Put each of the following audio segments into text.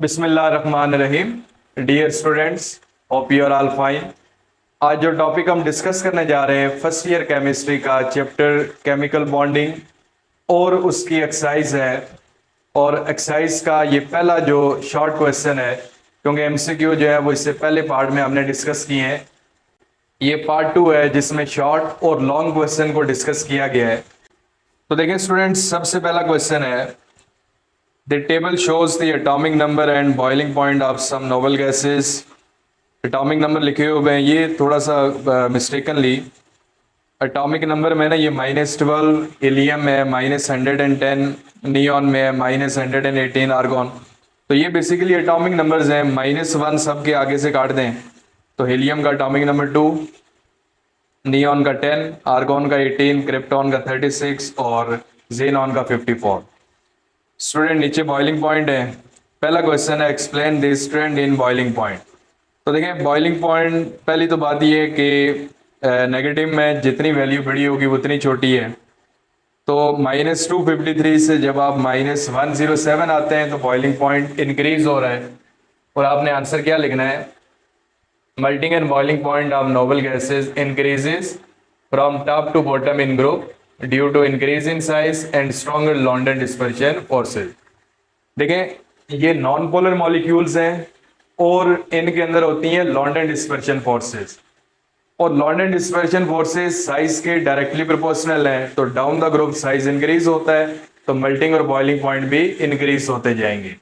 बिस्मिल्लाहिर्रहमानिर्रहीम। Dear students, hope you are all fine. आज जो टॉपिक हम डिस्कस करने जा रहे हैं फर्स्ट ईयर केमिस्ट्री का चैप्टर केमिकल बॉन्डिंग और उसकी एक्सरसाइज है। और एक्सरसाइज का ये पहला जो शॉर्ट क्वेश्चन है, क्योंकि एमसीक्यू जो है वो इससे पहले पार्ट में हमने डिस्कस किए हैं। ये पार्ट 2 है जिसमें शॉर्ट और लॉन्ग क्वेश्चन को डिस्कस किया गया है। तो देखें स्टूडेंट्स, सबसे पहला क्वेश्चन है, The table shows the atomic number and boiling point of some noble gases. Atomic number लिखे हुए हैं, ये थोड़ा सा मिस्टेकनली एटॉमिक नंबर में ना ये -12 हीलियम में, -110 नियॉन में, -118 आर्गॉन। तो ये बेसिकली एटॉमिक नंबर्स हैं। -1 सब के आगे से काट दें तो हीलियम का एटॉमिक नंबर 2, नियॉन का 10, आर्गॉन का 18, क्रिप्टॉन का 36 और जेनॉन का 54। स्टूडेंट नीचे बॉइलिंग पॉइंट है। पहला क्वेश्चन है, explain this trend in boiling point. तो देखें बॉइलिंग पॉइंट, पहली तो बात ये है कि नेगेटिव में जितनी वैल्यू बड़ी होगी उतनी छोटी है। तो -253 से जब आप -107 आते हैं तो बॉइलिंग पॉइंट इंक्रीज हो रहा है। और आपने आंसर क्या लिखना है, melting and boiling point of noble gases increases from top to bottom in group due to increase in size and stronger London dispersion forces. देखें ये नॉन पोलर मॉलिक्यूल्स हैं और इनके अंदर होती हैं लॉन्डन डिस्पर्शन फोर्सेज। और लॉन्डन डिस्पर्शन फोर्सेज साइज के डायरेक्टली प्रोपोर्शनल हैं, तो down the group size increase होता है तो मेल्टिंग और बॉइलिंग पॉइंट भी इंक्रीज होते जाएंगे।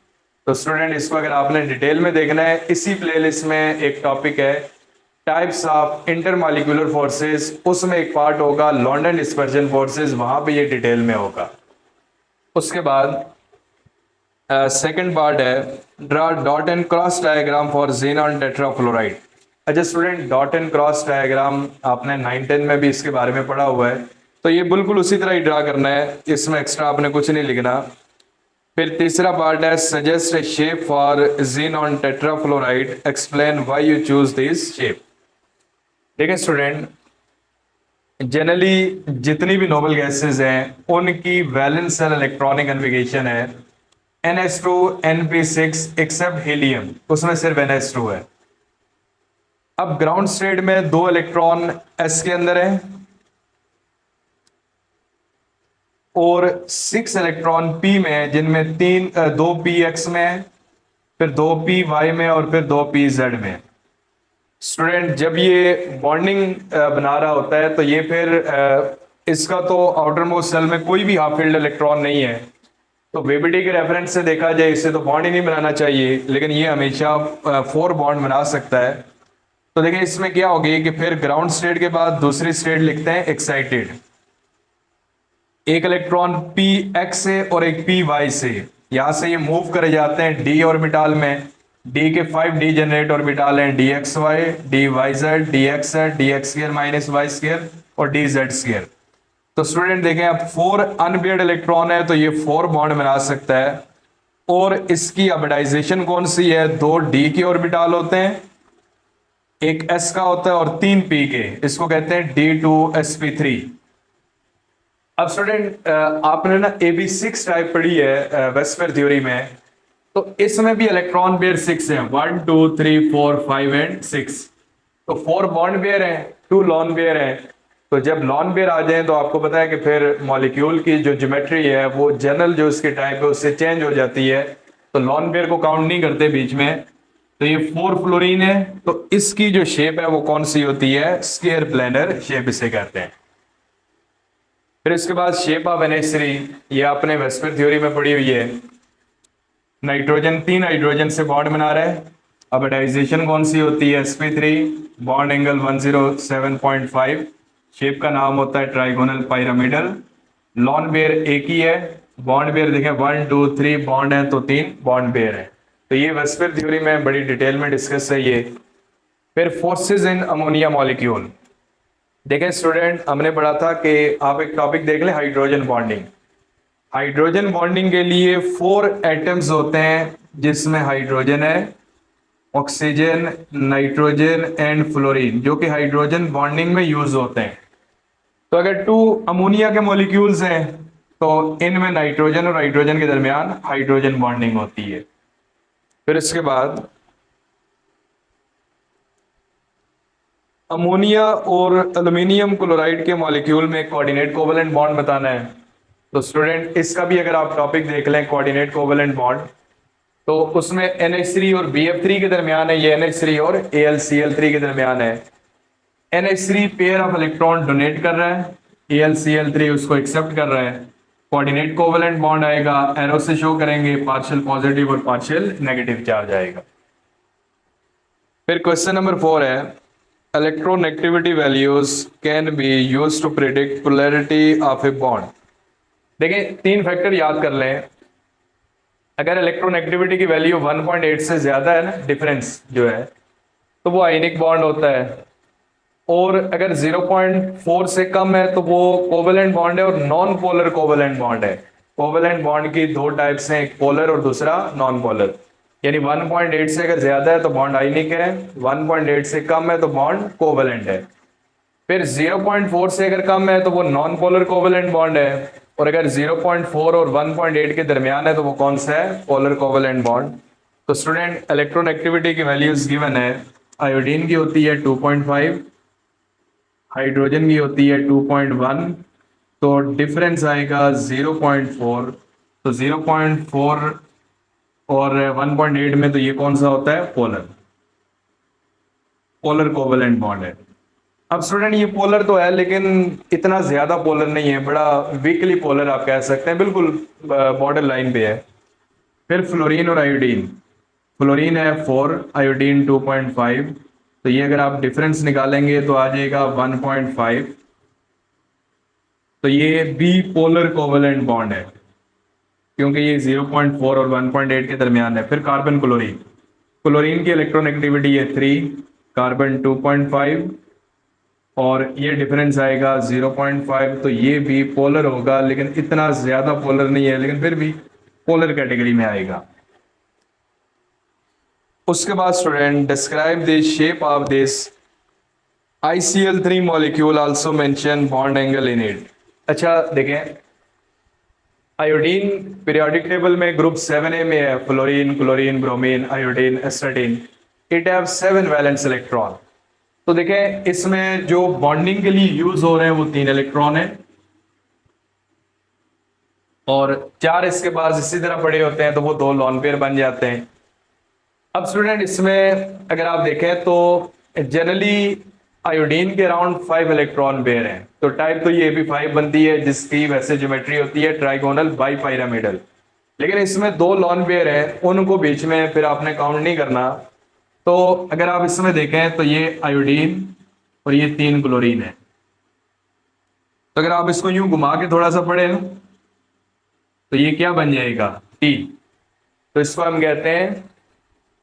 तो स्टूडेंट इसको अगर आपने डिटेल में देखना है, इसी प्लेलिस्ट में एक टॉपिक है टाइप्स ऑफ इंटरमॉलिक्यूलर फोर्सेस, उसमें एक पार्ट होगा लॉन्डन डिस्पर्शन फोर्सेस, वहां पे ये डिटेल में होगा। उसके बाद सेकंड पार्ट है, draw dot and cross diagram for xenon tetrafluoride. अच्छा student, dot and cross diagram आपने 9-10 में भी इसके बारे में पढ़ा हुआ है, तो ये बिल्कुल उसी तरह ही ड्रा करना है, इसमें एक्स्ट्रा आपने कुछ नहीं लिखना। फिर तीसरा पार्ट है, suggest A shape for xenon tetrafluoride, explain why you choose this shape. देखिए स्टूडेंट, जनरली जितनी भी नोबल गैसेस हैं उनकी वैलेंस एंड इलेक्ट्रॉनिक कन्फिगरेशन है NH2 NP6 एक्सेप्ट हीलियम, उसमें सिर्फ NH2 है। अब ग्राउंड स्टेट में 2 इलेक्ट्रॉन S के अंदर है और 6 इलेक्ट्रॉन P में है, जिनमें 2 PX में है, फिर 2 PY में और फिर 2 PZ में। स्टूडेंट जब ये बॉन्डिंग बना रहा होता है तो ये फिर इसका तो आउटर मोस्ट सेल में कोई भी हाफ फील्ड इलेक्ट्रॉन नहीं है, तो वेबिटी के रेफरेंस से देखा जाए इससे तो बॉन्ड ही नहीं बनाना चाहिए, लेकिन ये हमेशा 4 बॉन्ड बना सकता है। तो देखिए इसमें क्या होगी कि फिर ग्राउंड स्टेट के बाद दूसरी स्टेट लिखते हैं एक्साइटेड। एक इलेक्ट्रॉन PX से और एक PY से, यहां से ये मूव करे जाते हैं D ऑर्बिटल में। D के 5D जनरेट ऑर्बिटल हैं, DXY, DYZ, DXZ, DX² -Y² और DZ²। तो स्टूडेंट देखें, अब 4 अनपेयर्ड इलेक्ट्रॉन है तो ये 4 बॉन्ड बना सकता है। और इसकी हाइब्रिडाइजेशन कौन सी है, 2 D के ऑर्बिटल होते हैं, एक S का होता है और 3 P के, इसको कहते हैं D2sp3। अब स्टूडेंट आपने ना AB6 टाइप पढ़ी है वेस्पर थ्योरी में, तो इसमें भी इलेक्ट्रॉन पेयर 6 हैं, 1 2 3 4 5 एंड 6। तो 4 बॉन्ड पेयर हैं, 2 लॉन पेयर हैं। तो जब लॉन पेयर आ जाए तो आपको पता है कि फिर मॉलिक्यूल की जो ज्योमेट्री है वो जनरल जो इसके टाइप है उससे चेंज हो जाती है, तो लॉन पेयर को काउंट नहीं करते बीच में। तो ये 4 फ्लोरीन है, तो इसकी जो शेप है वो कौन सी होती है, स्क्वायर प्लेनर शेप इसे कहते हैं। फिर इसके बाद शेप ऑफ NH3, ये आपने वेस्पर थ्योरी में पढ़ी हुई है। नाइट्रोजन 3 हाइड्रोजन से बॉन्ड बना रहा है, हाइब्रिडाइजेशन कौन सी होती है, sp3, बॉन्ड एंगल 107.5, शेप का नाम होता है ट्राइगोनल पिरामिडल। लॉन पेयर एक ही है, बॉन्ड पेयर देखें 1 2 3 बॉन्ड है तो 3 बॉन्ड पेयर है। तो ये वेस्पर थ्योरी में बड़ी डिटेल में डिस्कस है ये। फिर फोर्सेज इन अमोनिया मॉलिक्यूल। देखें स्टूडेंट, हमने पढ़ा था कि आप एक टॉपिक देख लें, हाइड्रोजन बॉन्डिंग। हाइड्रोजन बॉन्डिंग के लिए 4 एटम्स होते हैं, जिसमें हाइड्रोजन है, ऑक्सीजन, नाइट्रोजन एंड फ्लोरीन, जो कि हाइड्रोजन बॉन्डिंग में यूज होते हैं। तो अगर 2 अमोनिया के मॉलिक्यूल्स हैं तो इनमें नाइट्रोजन और हाइड्रोजन के दरमियान हाइड्रोजन बॉन्डिंग होती है। फिर इसके बाद अमोनिया और एल्युमिनियम क्लोराइड के मॉलिक्यूल में कोऑर्डिनेट कोवेलेंट बॉन्ड बताना है। तो स्टूडेंट इसका भी अगर आप टॉपिक देख लें कोऑर्डिनेट कोवेलेंट बॉन्ड, तो उसमें NH3 और BF3 के दरमियान है, ये NH3 और AlCl3 के दरमियान है। NH3 pair of electron donate कर रहा है, AlCl3 उसको एक्सेप्ट कर रहा है। कोऑर्डिनेट कोवेलेंट बॉन्ड आएगा, एरो से शो करेंगे, पार्शियल पॉजिटिव और पार्शियल नेगेटिव चार्ज आएगा। फिर क्वेश्चन नंबर 4 है electronegativity values can be used to predict polarity of a bond. देखिए 3 फैक्टर याद कर लें। अगर इलेक्ट्रोनेगेटिविटी की वैल्यू 1.8 से ज्यादा है ना, डिफरेंस जो है, तो वो आयनिक बॉन्ड होता है, और अगर 0.4 से कम है तो वो कोवेलेंट बॉन्ड है और नॉन पोलर कोवेलेंट बॉन्ड है। कोवेलेंट बॉन्ड की 2 टाइप्स हैं, एक पोलर और दूसरा नॉन पोलर। यानी 1.8 से अगर ज्यादा है तो बॉन्ड आयनिक है, 1.8 से कम है तो बॉन्ड कोवेलेंट है। फिर 0.4 से अगर कम है तो वो नॉन पोलर कोवेलेंट बॉन्ड है, और अगर 0.4 और 1.8 के दरमियान है तो वो कौन सा है, पोलर कोवेलेंट बॉन्ड। तो स्टूडेंट इलेक्ट्रोनेगेटिविटी की वैल्यूज गिवन है, आयोडीन की होती है 2.5, हाइड्रोजन की होती है 2.1, तो डिफरेंस आएगा 0.4। तो 0.4 और 1.8 में तो ये कौन सा होता है, पोलर कोवेलेंट बॉन्ड है। अब स्टूडेंट ये पोलर तो है लेकिन इतना ज्यादा पोलर नहीं है, बड़ा वीकली पोलर आप कह सकते हैं, बिल्कुल बॉर्डर लाइन पे है। फिर फ्लोरीन और आयोडीन, फ्लोरीन है 4, आयोडीन 2.5, तो ये अगर आप डिफरेंस निकालेंगे तो आ जाएगा 1.5। तो ये बी पोलर कोवेलेंट बॉन्ड है क्योंकि ये 0.4 और 1.8 के दरमियान है। फिर कार्बन क्लोरीन, क्लोरीन की इलेक्ट्रोनेगेटिविटी है 3, कार्बन 2.5, और ये डिफरेंस आएगा 0.5, तो ये भी पोलर होगा लेकिन इतना ज्यादा पोलर नहीं है, लेकिन फिर भी पोलर कैटेगरी में आएगा। उसके बाद student describe the shape of this ICl3 molecule, also mention bond angle in it. अच्छा देखें, आयोडीन पीरियोडिक टेबल में ग्रुप 7A में है, fluorine, chlorine, bromine, iodine, astatine. It have 7 valence electron. तो देखें इसमें जो बॉन्डिंग के लिए यूज हो रहे हैं वो 3 इलेक्ट्रॉन है, और 4 इसके पास इसी तरह पड़े होते हैं, तो वो 2 लॉन पेयर बन जाते हैं। अब स्टूडेंट इसमें अगर आप देखें तो जनरली आयोडीन के अराउंड 5 इलेक्ट्रॉन पेयर हैं, तो टाइप तो ये भी 5 बनती है जिसकी वैसे ज्योमेट्री होती है ट्राइगोनल बाईपायरामिडल, लेकिन इसमें 2 लॉन पेयर हैं, उनको बीच में फिर आपने काउंट नहीं करना। तो अगर आप इसमें देखें तो ये आयोडीन और ये 3 क्लोरीन है। तो अगर आप इसको यूं घुमा के थोड़ा सा पढ़े ना तो ये क्या बन जाएगा, टी। तो इसको हम कहते हैं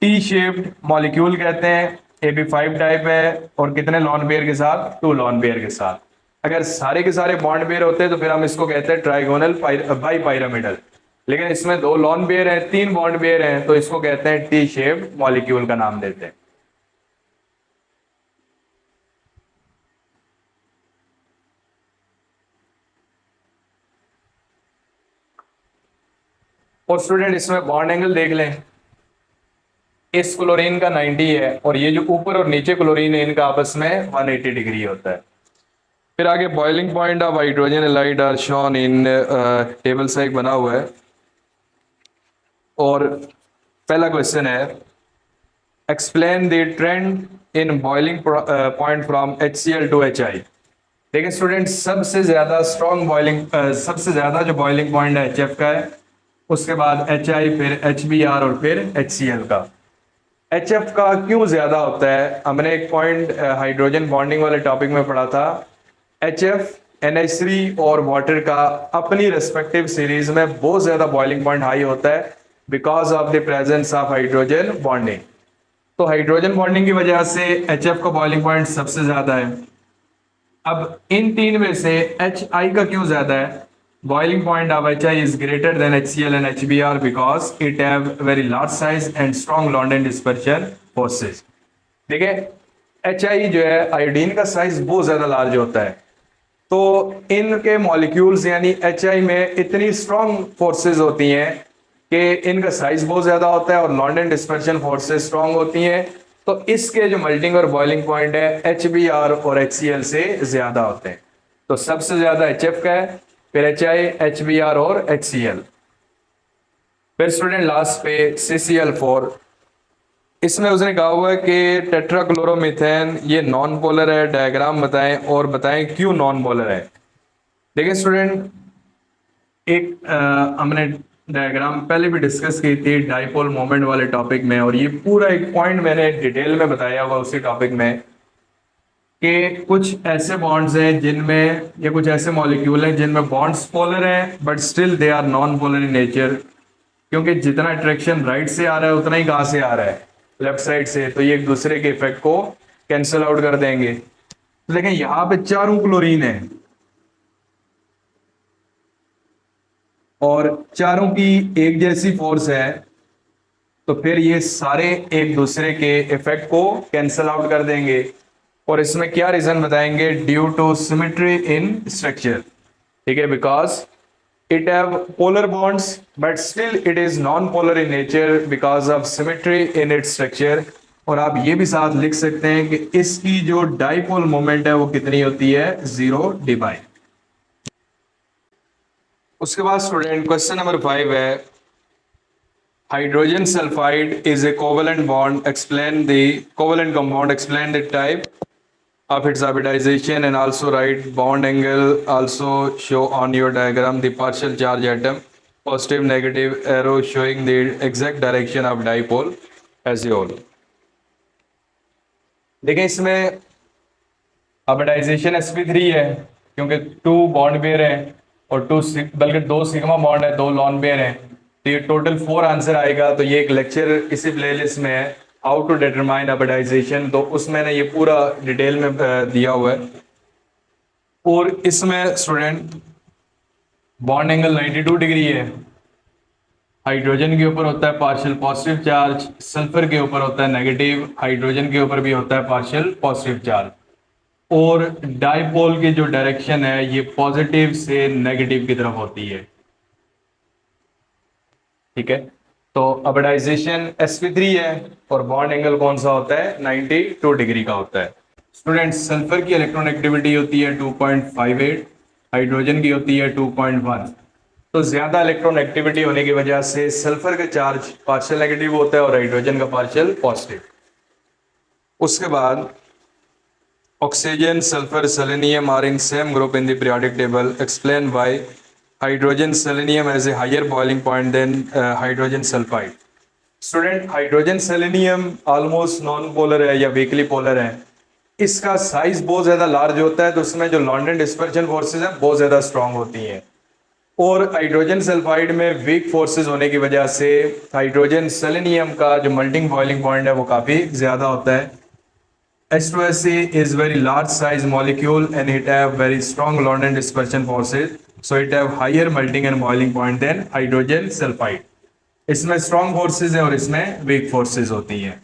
टी शेप्ड मॉलिक्यूल कहते हैं। AB5 टाइप है, और कितने लॉन पेयर के साथ, 2 लॉन पेयर के साथ। अगर सारे के सारे बॉन्ड पेयर होते हैं तो फिर हम इसको कहते हैं ट्राइगोनल बाईपायरामिडल, लेकिन इसमें 2 लॉन पेयर हैं, 3 बॉन्ड पेयर हैं, तो इसको कहते हैं टी शेप्ड मॉलिक्यूल का नाम देते हैं। और स्टूडेंट इसमें बॉन्ड एंगल देख लें, इस क्लोरीन का 90 है, और ये जो ऊपर और नीचे क्लोरीन है इनका आपस में 180 डिग्री होता है। फिर आगे boiling point of hydrogen halide are shown in table से एक बना हुआ है, और पहला क्वेश्चन है explain the trend in boiling point from HCl to HI। देखिए स्टूडेंट सबसे ज्यादा स्ट्रॉन्ग बॉइलिंग सबसे ज्यादा जो बॉइलिंग पॉइंट है HF का है, उसके बाद HI, फिर HBr और फिर HCl का। HF का क्यों ज्यादा होता है, हमने एक पॉइंट हाइड्रोजन बॉन्डिंग वाले टॉपिक में पढ़ा था। HF, NH3 और वाटर का अपनी रेस्पेक्टिव सीरीज में बहुत ज्यादा बॉइलिंग पॉइंट हाई होता है because of the presence of hydrogen bonding. तो हाइड्रोजन बॉन्डिंग की वजह से HF का बॉइलिंग पॉइंट सबसे ज्यादा है। अब इन 3 में से HI का क्यों ज्यादा है, boiling point of HI is greater than HCl and HBr because it have very large size and strong London dispersion forces। देखिए HI जो है आयोडीन का साइज बहुत ज्यादा लार्ज होता है, तो इनके मॉलिक्यूल्स यानी HI में इतनी स्ट्रॉन्ग फोर्सेस होती हैं कि इनका साइज बहुत ज़्यादा होता है और लॉन्डन डिस्पर्शन फोर्सेस स्ट्रांग होती हैं, तो इसके जो मेल्टिंग और बॉइलिंग पॉइंट है HBr और HCl से ज़्यादा होते हैं। तो सबसे ज़्यादा HF का है, फिर HI, HBr और HCl। फिर स्टूडेंट लास्ट पे CCl4। इसमें उसने कहा हुआ है कि टेट्राक्लोरोमीथेन ये नॉन पोलर है, डायग्राम बताएं और बताएं क्यों नॉन पोलर है। देखिए स्टूडेंट, एक हमने डायग्राम पहले भी डिस्कस की थी डाइपोल मोमेंट वाले टॉपिक में, और ये पूरा एक पॉइंट मैंने डिटेल में बताया हुआ उसी टॉपिक में कि कुछ ऐसे बॉन्ड्स हैं जिनमें, या कुछ ऐसे मॉलिक्यूल हैं जिनमें बॉन्ड्स पोलर हैं but still they are non polar in nature, क्योंकि जितना अट्रैक्शन राइट से आ रहा है उतना ही कहाँ से आ रहा है, लेफ्ट साइड से, तो ये एक दूसरे के इफेक्ट को कैंसिल आउट कर देंगे। तो देखें यहाँ पे चारों क्लोरीन है और चारों की एक जैसी फोर्स है, तो फिर ये सारे एक दूसरे के इफेक्ट को कैंसिल आउट कर देंगे। और इसमें क्या रीजन बताएंगे, due to symmetry in structure, ठीक है, because it have polar bonds but still it is non polar in nature because of symmetry in its structure. और आप ये भी साथ लिख सकते हैं कि इसकी जो डाइपोल मोमेंट है वो कितनी होती है, 0 d/। उसके बाद स्टूडेंट क्वेश्चन नंबर 5 है, hydrogen sulphide is a covalent bond, explain the covalent compound, explain the type of its hybridization and also write bond angle, also show on your diagram the partial charge atom, positive negative arrow showing the exact direction of dipole as a whole। देखें इसमें hybridisation sp3 है क्योंकि 2 bond pair है और 2 बल्कि 2 sigma bond है, 2 lone pair है, तो ये टोटल 4 आंसर आएगा। तो ये एक लेक्चर इसी प्लेलिस्ट में है, हाउ टू डिटरमाइन हाइब्रिडाइजेशन, तो उसमें ने ये पूरा डिटेल में दिया हुआ है। और इसमें स्टूडेंट बॉन्ड एंगल 92 डिग्री है, हाइड्रोजन के ऊपर होता है पार्शियल पॉजिटिव चार्ज, सल्फर के ऊपर होता है नेगेटिव, हाइड्रोजन के ऊपर भी होता है पार्शियल पॉजिटिव चार्ज, और डाइपोल की जो डायरेक्शन है ये पॉजिटिव से नेगेटिव की तरफ होती है, ठीक है। तो हाइब्रिडाइजेशन sp3 है और बॉन्ड एंगल कौन सा होता है, 92 डिग्री का होता है। स्टूडेंट सल्फर की इलेक्ट्रॉन एक्टिविटी होती है 2.58, हाइड्रोजन की होती है 2.1। तो ज्यादा इलेक्ट्रॉन एक्टिविटी होने की वजह से सल्फर का चार्ज पार्शियल नेगेटिव होता है और हाइड्रोजन का पार्शियल पॉजिटिव। उसके बाद oxygen, sulphur, selenium are in same group in the periodic table, explain why hydrogen selenium has a higher boiling point than hydrogen sulphide. Student hydrogen selenium almost non polar है या weekly polar है, इसका size बहुत ज्यादा large होता है, तो उसमें जो लॉन्डन डिस्पर्शन फोर्सेस हैं बहुत ज्यादा स्ट्रांग होती हैं, और हाइड्रोजन सल्फाइड में वीक फोर्सेस होने की वजह से हाइड्रोजन सेलेनियम का जो मेल्टिंग बॉइलिंग पॉइंट है वो काफी ज्यादा होता है। H2SE is very large size molecule and it have very strong London dispersion forces, so it have higher melting and boiling point than hydrogen sulfide। इसमें strong forces है और इसमें weak forces होती हैं।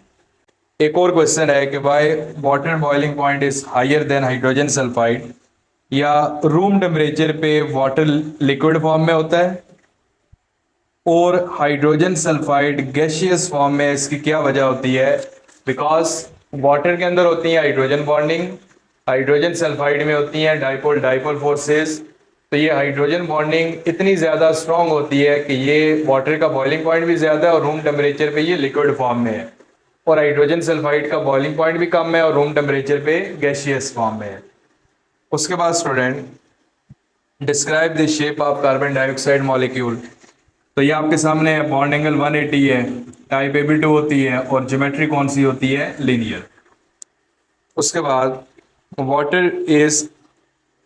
एक और क्वेश्चन है कि why water boiling point is higher than hydrogen sulfide, या रूम टेम्परेचर पे वाटर लिक्विड फॉर्म में होता है और हाइड्रोजन सल्फाइड गैसियस फॉर्म में, इसकी क्या वजह होती है, बिकॉज वाटर के अंदर होती है हाइड्रोजन बॉन्डिंग, हाइड्रोजन सल्फाइड में होती है डाइपोल डाइपोल फोर्सेस, तो ये हाइड्रोजन बॉन्डिंग इतनी ज़्यादा स्ट्रांग होती है कि ये वाटर का बॉइलिंग पॉइंट भी ज़्यादा है और रूम टेम्परेचर पे ये लिक्विड फॉर्म में है, और हाइड्रोजन सल्फाइड का बॉइलिंग पॉइंट भी कम है और रूम टेम्परेचर पे गैसियस फॉर्म में है। उसके बाद student describe the shape of carbon dioxide molecule, तो ये आपके सामने है, बॉन्ड एंगल 180 है, टाइप AB2 होती है और ज्योमेट्री कौन सी होती है, लीनियर। उसके बाद water is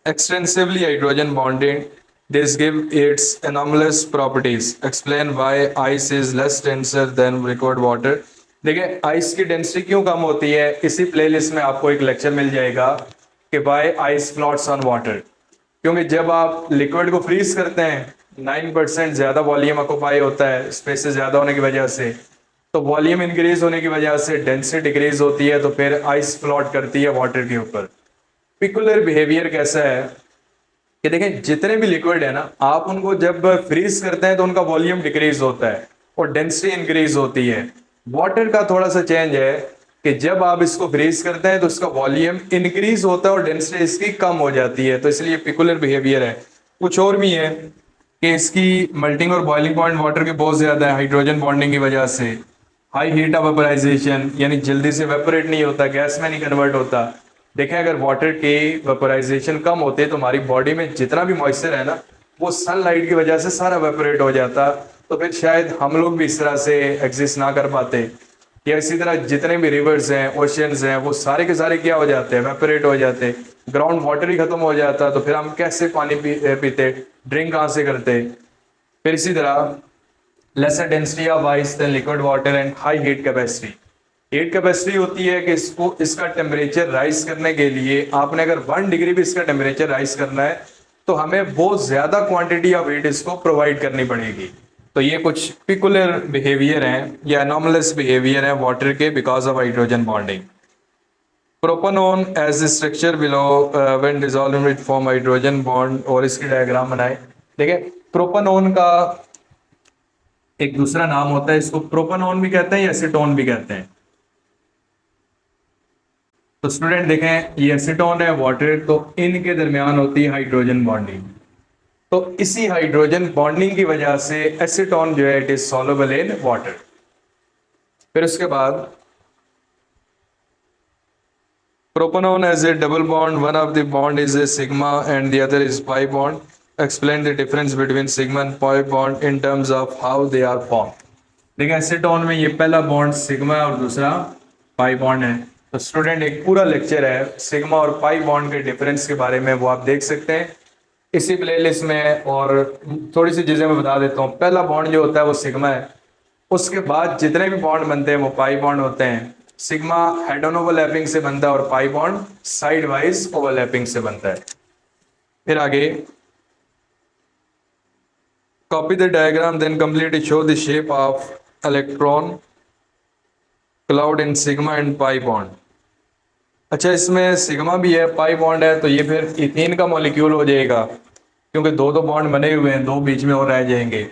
extensively hydrogen bonded, this give its anomalous properties, explain why ice is less denser than liquid water. देखिए आइस की डेंसिटी क्यों कम होती है, इसी प्लेलिस्ट में आपको एक लेक्चर मिल जाएगा कि why ice floats on water, क्योंकि जब आप लिक्विड को फ्रीज करते हैं 9% ज्यादा वॉल्यूम ऑक्यूपाई होता है स्पेस से ज्यादा होने की वजह से, तो वॉल्यूम इंक्रीज होने की वजह से डेंसिटी डिक्रीज होती है, तो फिर आइस फ्लोट करती है वाटर के ऊपर। पिकुलर बिहेवियर कैसा है, कि देखें जितने भी लिक्विड है ना, आप उनको जब फ्रीज करते हैं तो उनका वॉल्यूम डिक्रीज होता है और डेंसिटी इंक्रीज होती है। वाटर का थोड़ा सा चेंज है कि जब आप इसको फ्रीज करते हैं तो इसका वॉल्यूम इंक्रीज होता है और डेंसिटी इसकी कम हो जाती है, तो इसलिए पिकुलर बिहेवियर है। कुछ और भी है कि इसकी मेल्टिंग और बॉइलिंग पॉइंट वाटर के बहुत ज्यादा है हाइड्रोजन बॉन्डिंग की वजह से। हाई हीट ऑफ वेपराइजेशन, यानी जल्दी से वेपोरेट नहीं होता, गैस में नहीं कन्वर्ट होता। देखें अगर वाटर के वेपोराइजेशन कम होते तो हमारी बॉडी में जितना भी मॉइस्चर है ना, वो सनलाइट की वजह से सारा वेपोरेट हो जाता, तो फिर शायद हम लोग भी इस तरह से एग्जिस्ट ना कर पाते। या इसी तरह जितने भी रिवर्स हैं, ओशियंस हैं, वो सारे के सारे क्या हो जाते हैं, वेपोरेट हो जाते हैं। ग्राउंड वाटर ही खत्म हो जाता, तो फिर हम कैसे पानी पीते, ड्रिंक कहाँ से करते। फिर इसी तरह lesser density of ice than liquid water and high heat capacity. Heat capacity होती है कि इसका टेम्परेचर राइज करने के लिए आपने अगर 1 डिग्री भी इसका टेम्परेचर राइज करना है तो हमें बहुत ज्यादा क्वांटिटी ऑफ हीट इसको प्रोवाइड करनी पड़ेगी। तो ये कुछ पिकुलर बिहेवियर हैं या एनॉमलस बिहेवियर है वाटर के because of hydrogen bonding. Propanone has structure below when dissolved with form hydrogen bond, और इसकी डायग्राम बनाए। देखिए प्रोपेनॉन का एक दूसरा नाम होता है, इसको प्रोपेनॉन भी कहते हैं या एसीटोन भी कहते हैं। तो स्टूडेंट देखें ये एसीटोन है वाटर, तो इनके दरमियान होती है हाइड्रोजन बॉन्डिंग। तो इसी हाइड्रोजन बॉन्डिंग की वजह से एसीटोन जो है it is soluble in water. फिर उसके बाद propanone has a double bond, one of the bond is a sigma and the other is pi bond. Explain the difference between sigma and pi bond in terms of how they are form. देखिए acetone में ये पहला bond sigma और दूसरा pi bond है। तो student एक पूरा लेक्चर है सिग्मा और पाई बॉन्ड के डिफरेंस के बारे में, वो आप देख सकते हैं इसी प्लेलिस्ट में। और थोड़ी सी चीजें मैं बता देता हूँ। पहला बॉन्ड जो होता है वो सिग्मा है, उसके बाद जितने भी बॉन्ड बनते हैं वो पाई बॉन्ड होते हैं। सिग्मा हेड ऑन ओवरलैपिंग से बनता है और pi bond sidewise overlapping से बनता है। फिर आगे copy the diagram then completely show the shape of electron cloud in sigma and pi bond. अच्छा इसमें सिग्मा भी है, पाई बॉन्ड है, तो ये फिर इथीन का मॉलिक्यूल हो जाएगा क्योंकि दो दो बॉन्ड बने हुए हैं, दो बीच में और रह जाएंगे।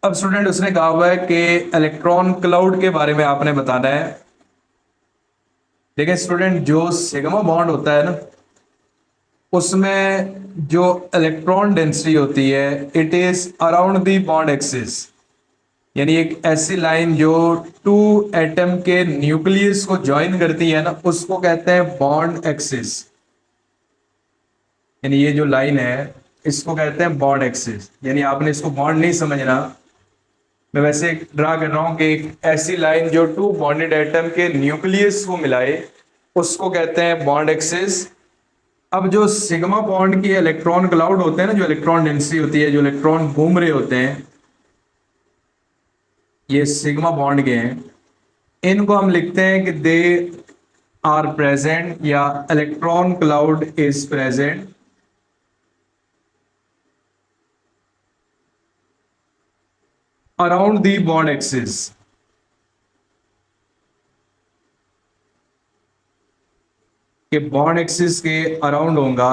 अब स्टूडेंट उसने कहा हुआ है कि इलेक्ट्रॉन क्लाउड के बारे में आपने बताना है। देखिए स्टूडेंट जो सिग्मा बॉन्ड होता है ना, उसमें जो इलेक्ट्रॉन डेंसिटी होती है it is around the bond axis, यानी एक ऐसी लाइन जो 2 एटम के न्यूक्लियस को ज्वाइन करती है ना, उसको कहते हैं बॉन्ड एक्सिस। यानी ये जो लाइन है इसको कहते हैं बॉन्ड एक्सिस। यानी आपने इसको बॉन्ड नहीं समझना, मैं वैसे ड्रा कर रहा हूं कि एक ऐसी लाइन जो 2 बॉन्डेड एटम के न्यूक्लियस को मिलाए उसको कहते हैं बॉन्ड एक्सिस। अब जो सिग्मा बॉन्ड की इलेक्ट्रॉन क्लाउड होते हैं ना, जो इलेक्ट्रॉन डेंसिटी होती है, जो इलेक्ट्रॉन घूम रहे होते हैं, ये सिग्मा बॉन्ड के हैं, इनको हम लिखते हैं कि दे आर प्रेजेंट या electron cloud is present around the bond axis. कि बॉन्ड एक्सिस के अराउंड होगा।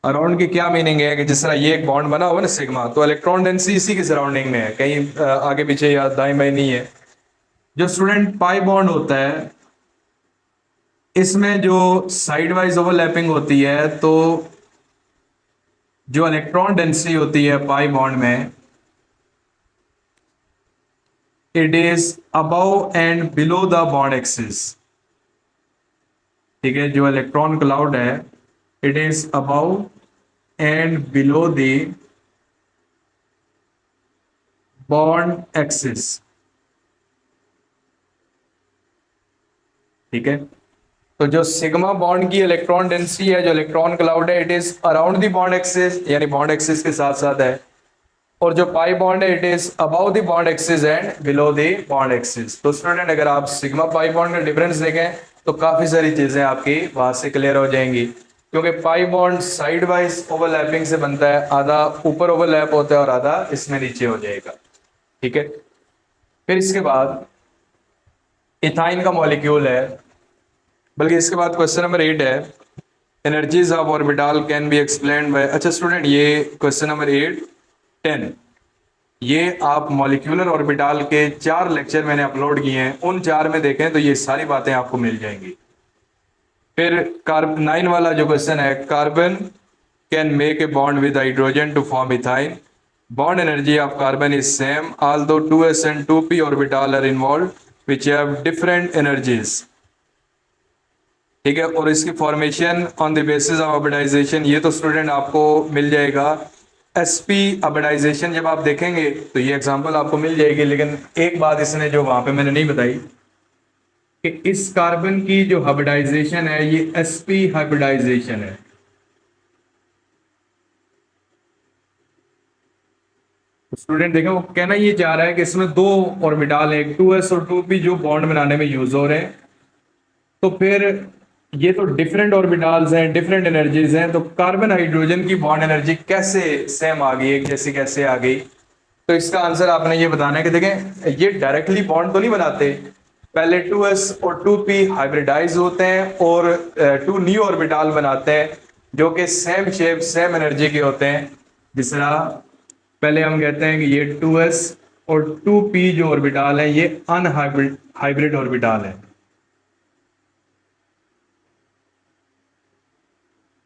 अराउंड की क्या मीनिंग है कि जिस तरह ये एक बॉन्ड बना हुआ ना सिग्मा, तो इलेक्ट्रॉन डेंसिटी इसी के सराउंडिंग में है, कहीं आगे पीछे या दाएं बाएं नहीं है। जो स्टूडेंट पाई बॉन्ड होता है इसमें जो साइड वाइज ओवरलैपिंग होती है, तो जो इलेक्ट्रॉन डेंसिटी होती है पाई बॉन्ड में it is above and below the bond axis. ठीक है, जो इलेक्ट्रॉन क्लाउड है it is above and below the bond axis. ठीक है, तो जो सिग्मा बॉन्ड की इलेक्ट्रॉन डेंसिटी है, जो इलेक्ट्रॉन क्लाउड है, it is around the bond axis, यानी बॉन्ड एक्सिस के साथ साथ है। और जो पाई बॉन्ड है it is about the bond axis and below the bond axis. तो स्टूडेंट अगर आप सिग्मा पाई बॉन्ड का डिफरेंस देखें तो काफी सारी चीजें आपकी वहां से क्लियर हो जाएंगी, क्योंकि पाई बॉन्ड साइड वाइज ओवरलैपिंग से बनता है, आधा ऊपर ओवरलैप होता है और आधा इसमें नीचे हो जाएगा। ठीक है, फिर इसके बाद इथाइन का मॉलिक्यूल है, बल्कि इसके बाद क्वेश्चन नंबर 8 है energies of orbital can be explained bye. अच्छा स्टूडेंट, ये क्वेश्चन नंबर 8, 10 ये आप मॉलिक्यूलर ऑर्बिटल के 4 लेक्चर मैंने अपलोड किए हैं, उन 4 में देखें तो ये सारी बातें आपको मिल जाएंगी। फिर 9 वाला जो क्वेश्चन है, carbon can make a bond with hydrogen to form ethyne, bond energy of carbon is same although 2s and 2p orbital are involved which have different energies। ठीक है, और इसकी formation on the basis of hybridisation, ये तो student आपको मिल जाएगा। sp hybridisation जब आप देखेंगे तो ये एग्जांपल आपको मिल जाएगी, लेकिन एक बात इसने जो वहां पे मैंने नहीं बताई कि इस कार्बन की जो हाइब्रिडाइजेशन है ये sp हाइब्रिडाइजेशन है। स्टूडेंट देखें, वो कहना ये चाह रहा है कि इसमें 2 ऑर्बिटल है, 2s और 2p जो बॉन्ड बनाने में यूज हो रहे हैं, तो फिर ये तो डिफरेंट ऑर्बिटल्स हैं, डिफरेंट एनर्जीज हैं, तो कार्बन हाइड्रोजन की बॉन्ड एनर्जी कैसे सेम आ गई, एक जैसी कैसे आ गई? तो इसका आंसर आपने ये बताना है कि देखें, ये डायरेक्टली बॉन्ड तो नहीं बनाते, पहले 2s और 2p हाइब्रिडाइज होते हैं और 2 न्यू ऑर्बिटल बनाते हैं जो कि सेम शेप सेम एनर्जी के होते हैं। जिस तरह पहले हम कहते हैं कि ये 2s और 2p जो ऑर्बिटल है ये हाइब्रिड ऑर्बिटल है।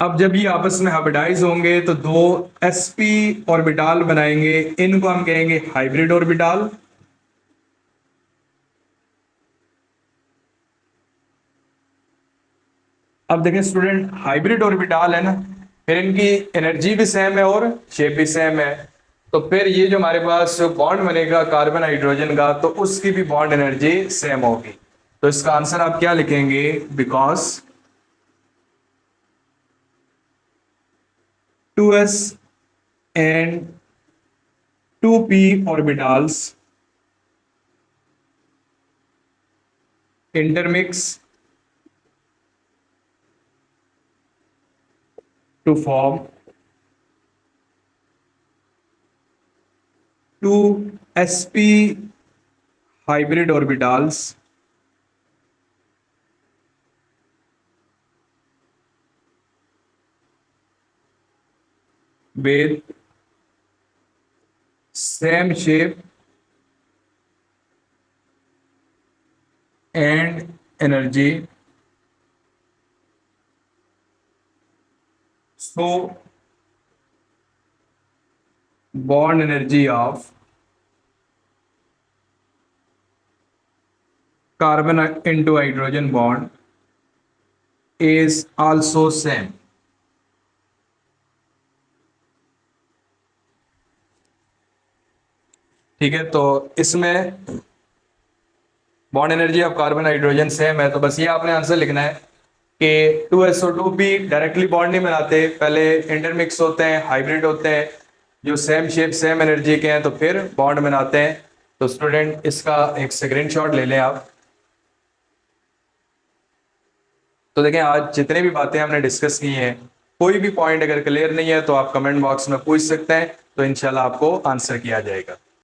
अब जब ये आपस में हाइब्रिडाइज होंगे तो 2 sp ऑर्बिटल बनाएंगे, इनको हम कहेंगे हाइब्रिड ऑर्बिटल। अब देखें स्टूडेंट, हाइब्रिड ऑर्बिटल है ना, फिर इनकी एनर्जी भी सेम है और शेप भी सेम है, तो फिर ये जो हमारे पास बॉन्ड बनेगा कार्बन हाइड्रोजन का, तो उसकी भी बॉन्ड एनर्जी सेम होगी। तो इसका आंसर आप क्या लिखेंगे? Because 2s and 2p orbitals intermix to form 2 sp hybrid orbitals with same shape and energy, so bond energy of carbon into hydrogen bond is also same। ठीक है, तो इसमें bond energy of carbon hydrogen same है, तो बस ये आपने answer लिखना है कि 2s और 2p डायरेक्टली बॉन्ड नहीं बनाते, पहले इंटरमिक्स होते हैं, हाइब्रिड होते हैं, जो सेम शेप सेम एनर्जी के हैं, तो फिर बॉन्ड बनाते हैं। तो स्टूडेंट इसका एक स्क्रीनशॉट ले लें आप। तो देखें, आज जितने भी बातें हमने डिस्कस की हैं, कोई भी पॉइंट अगर क्लियर नहीं है तो आप कमेंट बॉक्स में पूछ सकते हैं, तो इंशाल्लाह आपको आंसर किया जाएगा।